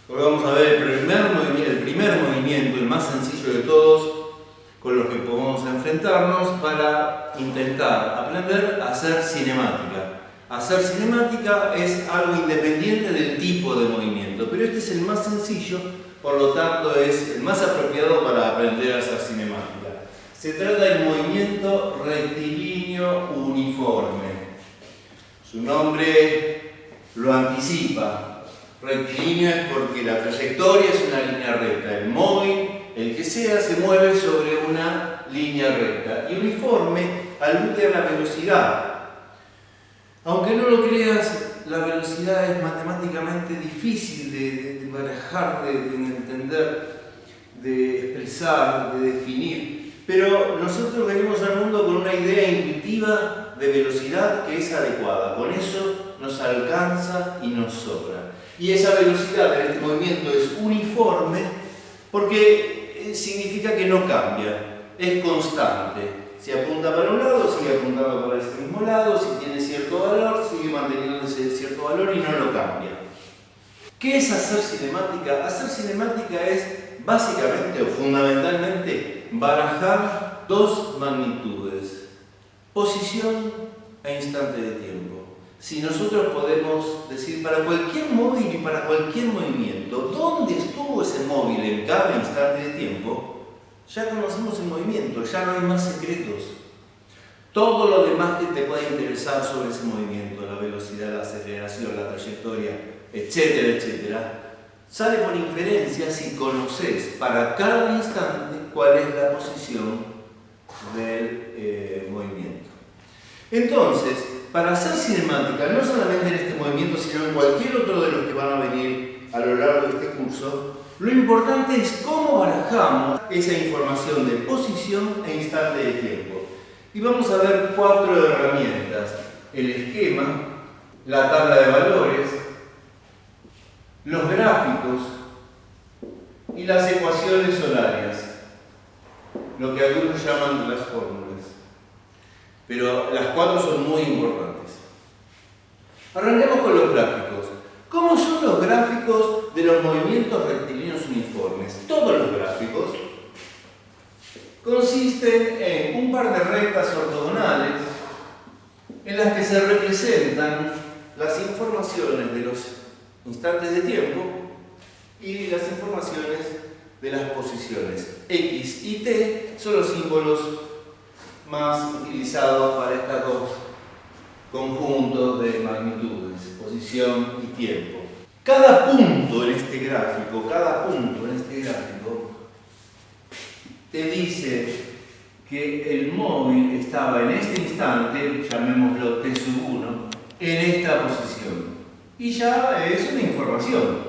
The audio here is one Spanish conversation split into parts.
Hoy vamos a ver el primer movimiento, el más sencillo de todos, con los que podemos enfrentarnos para intentar aprender a hacer cinemática. Hacer cinemática es algo independiente del tipo de movimiento, pero este es el más sencillo, por lo tanto es el más apropiado para aprender a hacer cinemática. Se trata del movimiento rectilíneo uniforme. Su nombre lo anticipa. Rectilíneo es porque la trayectoria es una línea recta. El móvil, el que sea, se mueve sobre una línea recta. Y uniforme alude a la velocidad. Aunque no lo creas, la velocidad es matemáticamente difícil de barajar, de entender, de expresar, de definir. Pero nosotros venimos al mundo con una idea intuitiva de velocidad que es adecuada. Con eso nos alcanza y nos sobra. Y esa velocidad en este movimiento es uniforme porque significa que no cambia, es constante. Si apunta para un lado, sigue apuntando para ese mismo lado, si tiene cierto valor, sigue manteniendo ese cierto valor y no lo cambia. ¿Qué es hacer cinemática? Hacer cinemática es básicamente o fundamentalmente barajar dos magnitudes, posición e instante de tiempo. Si nosotros podemos decir para cualquier móvil y para cualquier movimiento, ¿dónde estuvo ese móvil en cada instante de tiempo? Ya conocemos el movimiento, ya no hay más secretos. Todo lo demás que te pueda interesar sobre ese movimiento, la velocidad, la aceleración, la trayectoria, etcétera, etcétera, sale por inferencia si conoces para cada instante cuál es la posición del movimiento. Entonces, para hacer cinemática, no solamente en este movimiento, sino en cualquier otro de los que van a venir a lo largo de este curso, lo importante es cómo barajamos esa información de posición e instante de tiempo. Y vamos a ver 4 herramientas: el esquema, la tabla de valores, los gráficos y las ecuaciones horarias, lo que algunos llaman las fórmulas. Pero las 4 son muy importantes. Arranquemos con los gráficos. ¿Cómo son los gráficos de los movimientos rectilíneos uniformes? Todos los gráficos consisten en un par de rectas ortogonales en las que se representan las informaciones de los instantes de tiempo y las informaciones de las posiciones. X y T son los símbolos más utilizados para estos dos conjuntos de magnitudes, posición y tiempo. Cada punto en este gráfico, te dice que el móvil estaba en este instante, llamémoslo T1, en esta posición. Y ya es una información.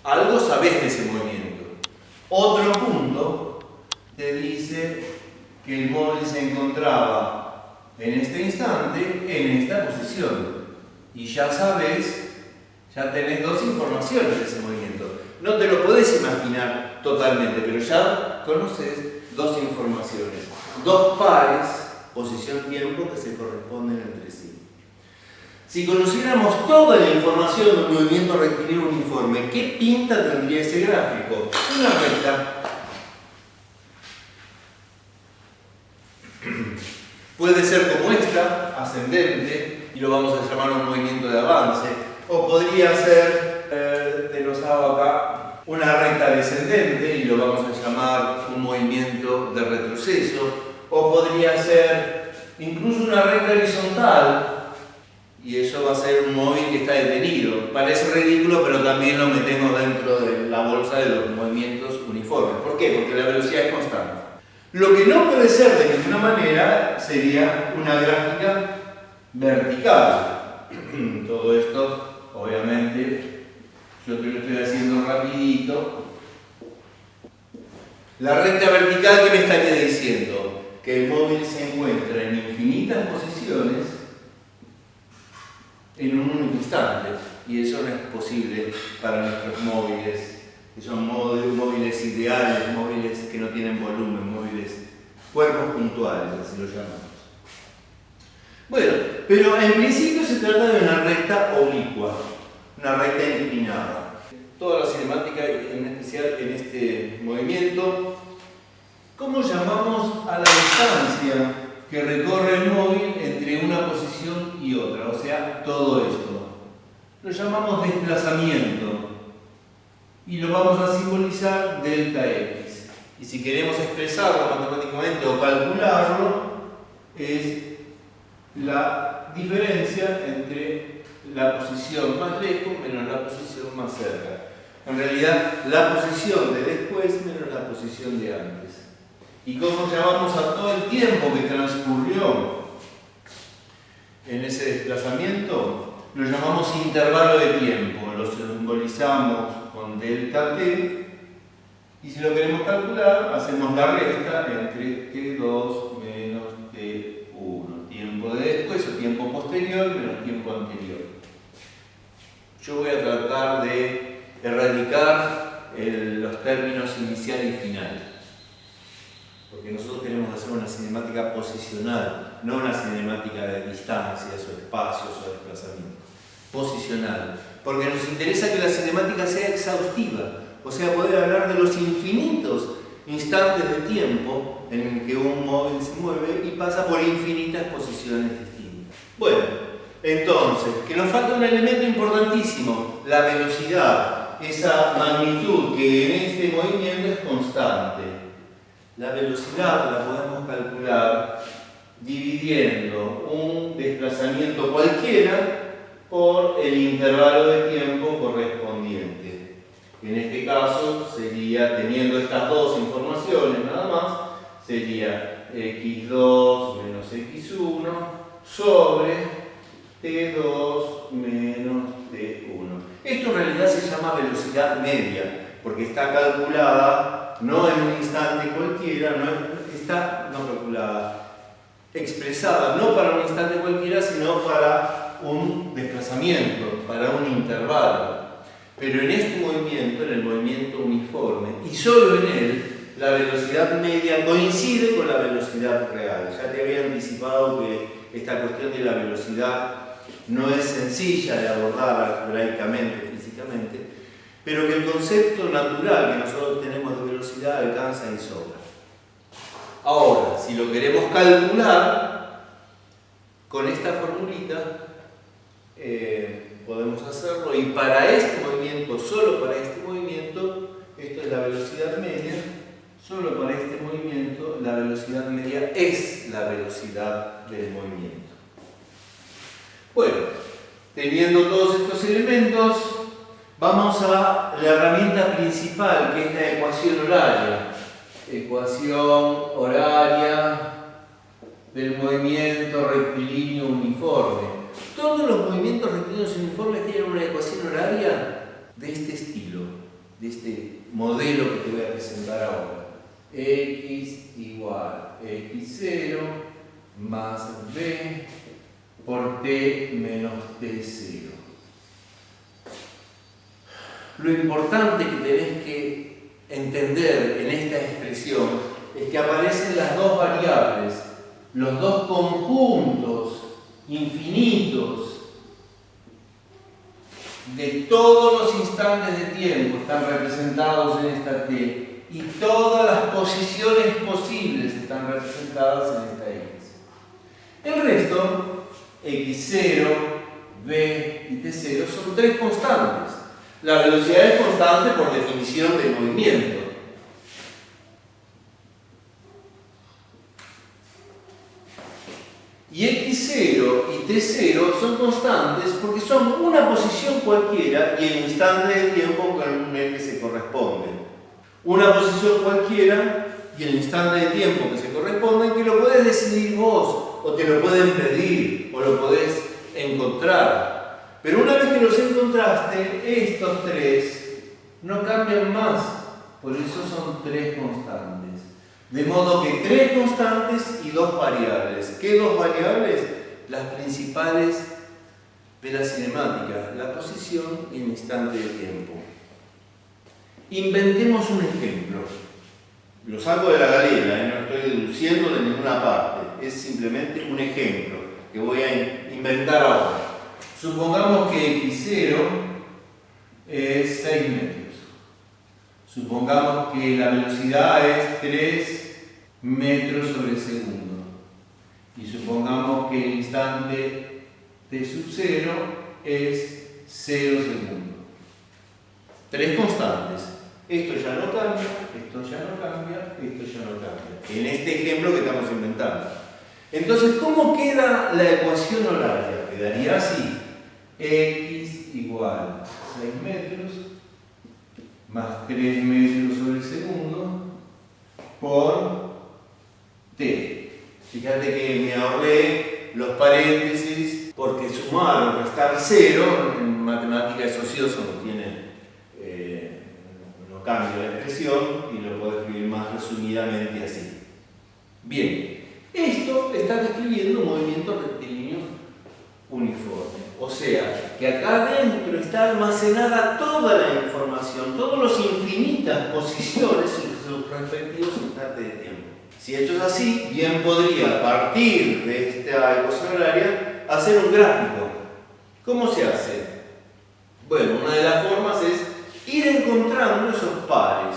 Algo sabes de ese movimiento. Otro punto te dice que el móvil se encontraba en este instante, en esta posición. Y ya sabes, ya tenés dos informaciones de ese movimiento. No te lo podés imaginar totalmente, pero ya conoces dos informaciones. Dos pares, posición-tiempo, que se corresponden entre sí. Si conociéramos toda la información del movimiento rectilíneo uniforme, ¿qué pinta tendría ese gráfico? Una recta. Puede ser como esta, ascendente, y lo vamos a llamar un movimiento de avance, o podría ser, te los hago acá, una recta descendente, y lo vamos a llamar un movimiento de retroceso, o podría ser incluso una recta horizontal, y eso va a ser un móvil que está detenido. Parece ridículo, pero también lo metemos dentro de la bolsa de los movimientos uniformes. ¿Por qué? Porque la velocidad es constante. Lo que no puede ser de ninguna manera sería una gráfica vertical. Todo esto, obviamente, yo te lo estoy haciendo rapidito. La recta vertical, ¿qué me estaría diciendo? Que el móvil se encuentra en infinitas posiciones en un único instante. Y eso no es posible para nuestros móviles, que son móviles ideales, móviles que no tienen volumen, móviles cuerpos puntuales, así lo llamamos. Bueno, pero en principio se trata de una recta oblicua, una recta inclinada. toda la cinemática, en especial en este movimiento. ¿Cómo llamamos a la distancia que recorre el móvil entre una posición y otra? O sea, todo esto. Lo llamamos desplazamiento y lo vamos a simbolizar delta x. Y si queremos expresarlo matemáticamente o calcularlo, es la diferencia entre la posición más lejos menos la posición más cerca. En realidad, la posición de después menos la posición de antes. ¿Y cómo llamamos a todo el tiempo que transcurrió en ese desplazamiento? Lo llamamos intervalo de tiempo, lo simbolizamos con delta t, y si lo queremos calcular, hacemos la resta entre t2 menos t1, tiempo de después o tiempo posterior menos tiempo anterior. Yo voy a tratar de erradicar los términos inicial y final, porque nosotros queremos hacer una cinemática posicional, no una cinemática de distancias o espacios o desplazamientos. Posicional, porque nos interesa que la cinemática sea exhaustiva, o sea, poder hablar de los infinitos instantes de tiempo en el que un móvil se mueve y pasa por infinitas posiciones distintas. Bueno, entonces, que nos falta un elemento importantísimo, la velocidad, esa magnitud que en este movimiento es constante. La velocidad la podemos calcular dividiendo un desplazamiento cualquiera por el intervalo de tiempo correspondiente. En este caso sería, teniendo estas dos informaciones nada más, sería x2 menos x1 sobre t2 menos t1. Esto en realidad se llama velocidad media, porque está calculada no en un instante cualquiera, expresada no para un instante cualquiera, sino para un desplazamiento, para un intervalo. Pero en este movimiento, en el movimiento uniforme, y solo en él, la velocidad media coincide con la velocidad real. Ya te había anticipado que esta cuestión de la velocidad no es sencilla de abordar algebraicamente, físicamente, pero que el concepto natural que nosotros tenemos de velocidad alcanza y sobra. Ahora, si lo queremos calcular, con esta formulita podemos hacerlo, y para este movimiento, solo para este movimiento, esto es la velocidad media, solo para este movimiento la velocidad media es la velocidad del movimiento. Bueno, teniendo todos estos elementos, vamos a la herramienta principal, que es la ecuación horaria. Ecuación horaria del movimiento rectilíneo uniforme. Todos los movimientos rectilíneos uniformes tienen una ecuación horaria de este estilo, de este modelo que te voy a presentar ahora. X igual x0 más b por t menos t0. Lo importante que tenés que entender en esta expresión es que aparecen las dos variables, los dos conjuntos infinitos de todos los instantes de tiempo están representados en esta t, y todas las posiciones posibles están representadas en esta x. El resto, x0, b y t0, son tres constantes. La velocidad es constante por definición del movimiento. Y x0 y t0 son constantes porque son una posición cualquiera y el instante de tiempo con el que se corresponde. Una posición cualquiera y el instante de tiempo que se corresponde, que lo podés decidir vos, o te lo pueden pedir, o lo podés encontrar. Pero una vez que los encontraste, estos tres no cambian más, por eso son tres constantes. De modo que tres constantes y dos variables. ¿Qué dos variables? Las principales de la cinemática, la posición y el instante de tiempo. Inventemos un ejemplo. Lo saco de la galera, no estoy deduciendo de ninguna parte. Es simplemente un ejemplo que voy a inventar ahora. Supongamos que x0 es 6 metros. Supongamos que la velocidad es 3 metros sobre segundo. Y supongamos que el instante t sub 0 es 0 segundos. 3 constantes. Esto ya no cambia, esto ya no cambia, esto ya no cambia. En este ejemplo que estamos inventando. Entonces, ¿cómo queda la ecuación horaria? Quedaría así. X igual 6 metros más 3 metros sobre segundo por t. Fíjate que me ahorré los paréntesis porque sumar o restar 0 en matemática es ocioso, no cambia la expresión y lo puedo escribir más resumidamente así. Bien, esto está describiendo un movimiento rectilíneo uniforme. O sea, que acá adentro está almacenada toda la información, todas las infinitas posiciones en sus respectivos instantes de tiempo. Si esto es así, bien podría, a partir de esta ecuación horaria, hacer un gráfico. ¿Cómo se hace? Bueno, una de las formas es ir encontrando esos pares.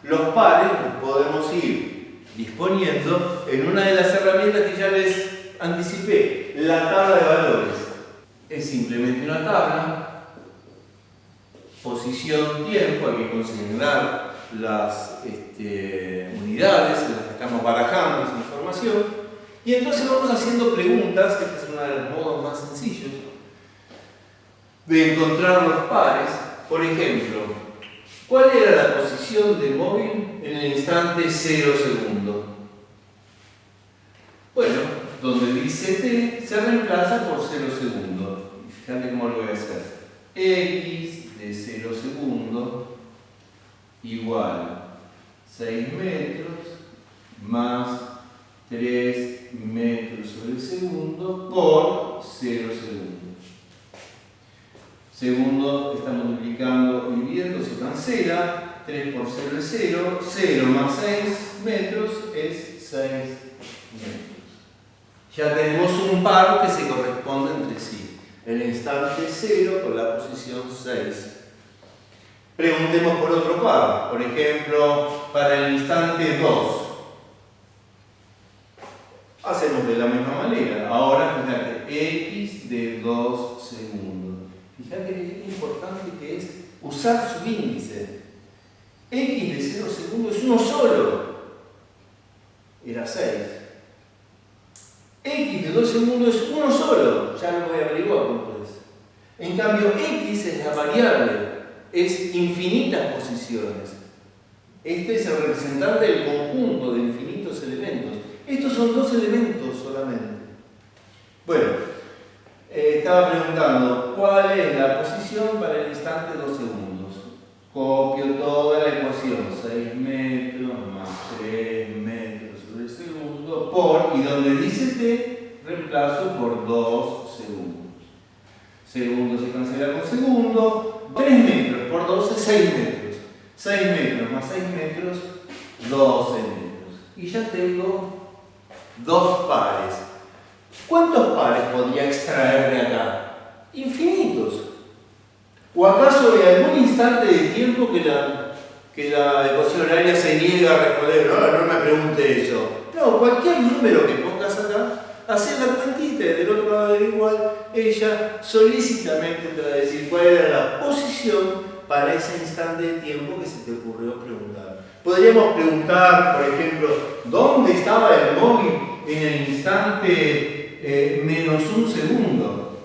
Los pares los podemos ir disponiendo en una de las herramientas que ya les anticipé, la tabla de valores. Es simplemente una tabla, posición, tiempo, hay que consignar las unidades en las que estamos barajando esa información, y entonces vamos haciendo preguntas, que este es uno de los modos más sencillos de encontrar los pares. Por ejemplo, ¿cuál era la posición del móvil en el instante 0 segundo? Bueno, donde dice t se reemplaza por 0 segundo. Fíjate cómo lo voy a hacer. X de 0 segundo igual 6 metros más 3 metros sobre segundo por 0 segundo. Segundo está multiplicando y dividiendo, se cancela. 3 por 0 es 0. 0 más 6 metros es 6 metros. Ya tenemos un par que se corresponde entre sí. El instante 0 con la posición 6. Preguntemos por otro par. Por ejemplo, para el instante 2. Hacemos de la misma manera. Ahora, fíjate, x de 2 segundos. Fíjate qué importante que es usar subíndice. X de 0 segundos es uno solo. Era 6. X de 2 segundos es uno solo. Ya lo voy a averiguar cuánto es. En cambio, X es la variable. Es infinitas posiciones. Este es el representante del conjunto de infinitos elementos. Estos son 2 elementos solamente. Bueno. Estaba preguntando cuál es la posición para el instante 2 segundos. Copio toda la ecuación, 6 metros más 3 metros sobre segundo por, y donde dice t, reemplazo por 2 segundos. Segundo se cancela con segundo, 3 metros por 2 es 6 metros. 6 metros más 6 metros, 12 metros. Y ya tengo 2 pares. ¿Cuántos pares podría extraer de acá? Infinitos. ¿O acaso hay algún instante de tiempo que la ecuación horaria se niega a responder? No me pregunte eso. No, cualquier número que pongas acá, hacer la cuentita y del otro lado del igual, ella solícitamente te va a decir cuál era la posición para ese instante de tiempo que se te ocurrió preguntar. Podríamos preguntar, por ejemplo, ¿dónde estaba el móvil en el instante menos 1 segundo?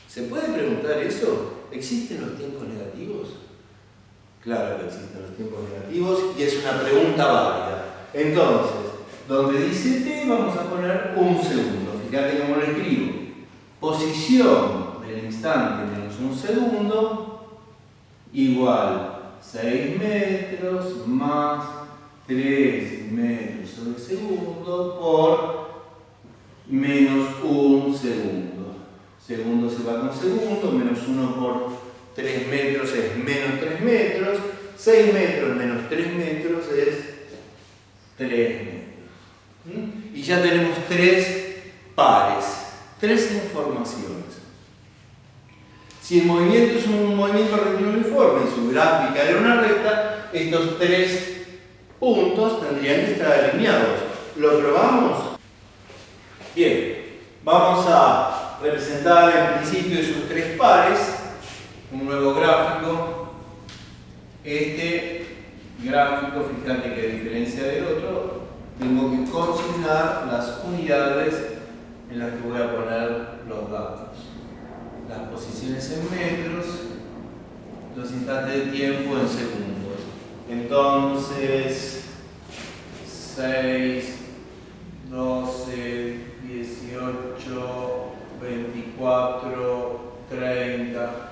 ¿Se puede preguntar eso? ¿Existen los tiempos negativos? Claro que existen los tiempos negativos y es una pregunta válida. Entonces, donde dice t vamos a poner 1 segundo. Fíjate cómo lo escribo. Posición del instante menos 1 segundo igual 6 metros más 3 metros sobre segundo por menos 1 segundo. Segundo se va con segundo, menos 1 por 3 metros es menos 3 metros. 6 metros menos 3 metros es 3 metros. Y ya tenemos 3 pares, 3 informaciones. Si el movimiento es un movimiento rectilíneo uniforme y su gráfica era una recta, estos tres puntos tendrían que estar alineados. ¿Lo probamos? Bien, vamos a representar en principio esos tres pares, un nuevo gráfico. Este gráfico, fíjate que a diferencia del otro, tengo que consignar las unidades en las que voy a poner los datos. Las posiciones en metros, los instantes de tiempo en segundos. Entonces, 6, 12, 18, 24, 30.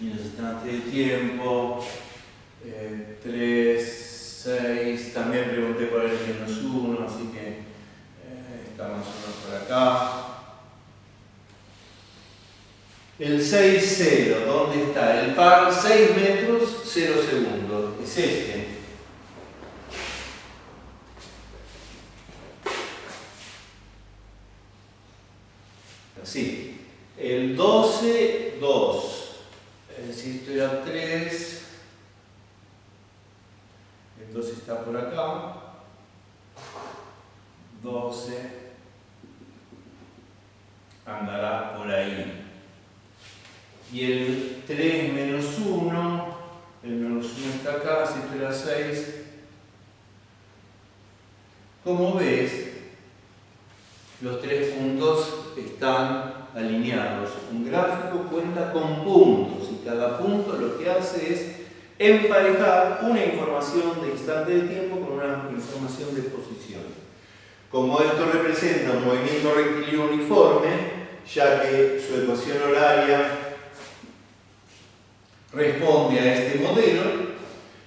Y los instantes de tiempo, 3, 6. También pregunté por el -1, así que está más o menos por acá. El 6, 0, ¿dónde está? El par 6 metros, 0 segundos. Es este. Así. El 12, 2. Es decir, esto era 3. El 12 está por acá. 12. Andará por ahí. Y el 3 menos 1, el menos 1 está acá, si esto era 6. Como ves, los tres puntos están alineados. Un gráfico cuenta con puntos y cada punto lo que hace es emparejar una información de instante de tiempo con una información de posición. Como esto representa un movimiento rectilíneo uniforme, ya que su ecuación horaria responde a este modelo,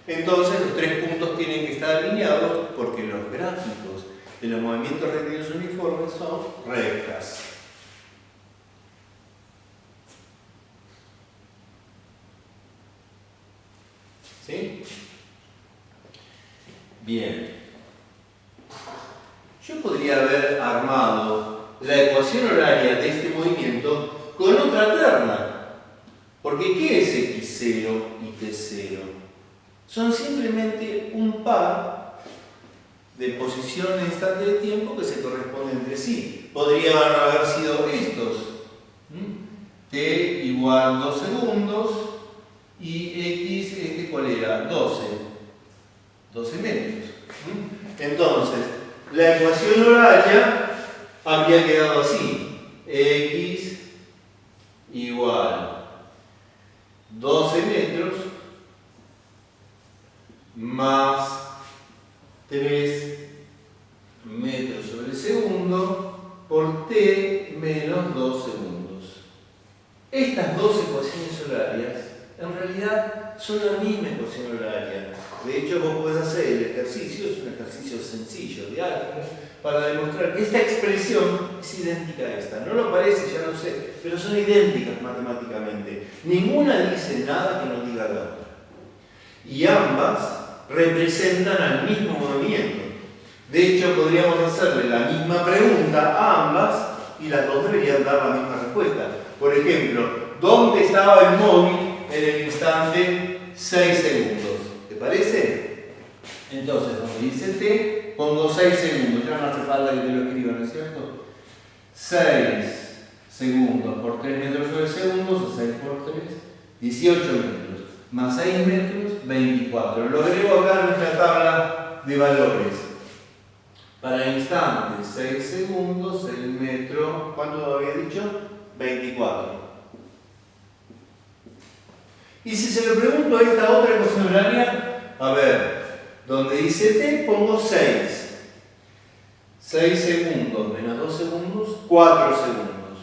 entonces los tres puntos tienen que estar alineados porque los gráficos de los movimientos rectilíneos uniformes son rectas. ¿Sí? Bien. Yo podría haber armado la ecuación horaria de este movimiento con otra terna. Porque ¿qué es X0 y T0? Son simplemente un par de posición en instante de tiempo que se corresponden entre sí. Podrían haber sido estos. T igual 2 segundos y X, ¿cuál era? 12 metros. Entonces, la ecuación horaria habría quedado así. X igual 12 metros más 3 metros sobre segundo por t menos 2 segundos. Estas dos ecuaciones horarias en realidad son la misma ecuación horaria. De hecho, vos podés hacer el ejercicio, es un ejercicio sencillo de álgebra, para demostrar que esta expresión es idéntica a esta. No lo parece, ya lo sé, pero son idénticas matemáticamente. Ninguna dice nada que no diga la otra. Y ambas representan al mismo movimiento. De hecho, podríamos hacerle la misma pregunta a ambas y las dos deberían dar la misma respuesta. Por ejemplo, ¿dónde estaba el móvil en el instante 6 segundos? ¿Te parece? Entonces, donde dice T, pongo 6 segundos. Ya no hace falta que te lo escriba, ¿no es cierto? 6 segundos por 3 metros sobre segundos, o 6 por 3, 18 metros. Más 6 metros, 24. Lo agrego acá en nuestra tabla de valores. Para instantes, 6 segundos, 6 metros, ¿cuánto había dicho? 24. Y si se lo pregunto a esta otra ecuación horaria, a ver, donde dice T, pongo 6. 6 segundos menos 2 segundos, 4 segundos.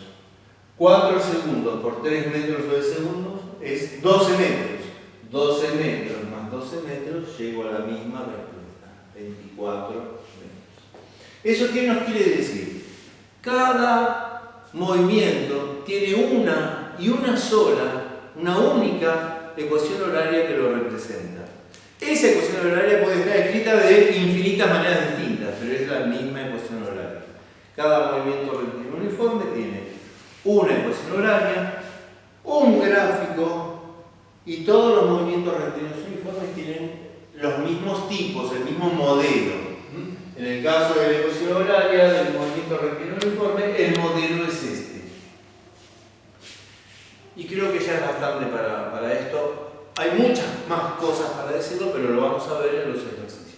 4 segundos por 3 metros sobre segundos es 12 metros. 12 metros más 12 metros, llego a la misma respuesta, 24 metros. ¿Eso qué nos quiere decir? Cada movimiento tiene una y una sola, una única ecuación horaria que lo representa. Esa ecuación horaria puede estar escrita de infinitas maneras distintas, pero es la misma ecuación horaria. Cada movimiento rectilíneo uniforme tiene una ecuación horaria, un gráfico y todos los movimientos rectilíneos uniformes tienen los mismos tipos, el mismo modelo. En el caso de la ecuación horaria del movimiento rectilíneo uniforme, el modelo es este. Y creo que ya es bastante para esto. Hay muchas más cosas para decirlo, pero lo vamos a ver en los ejercicios.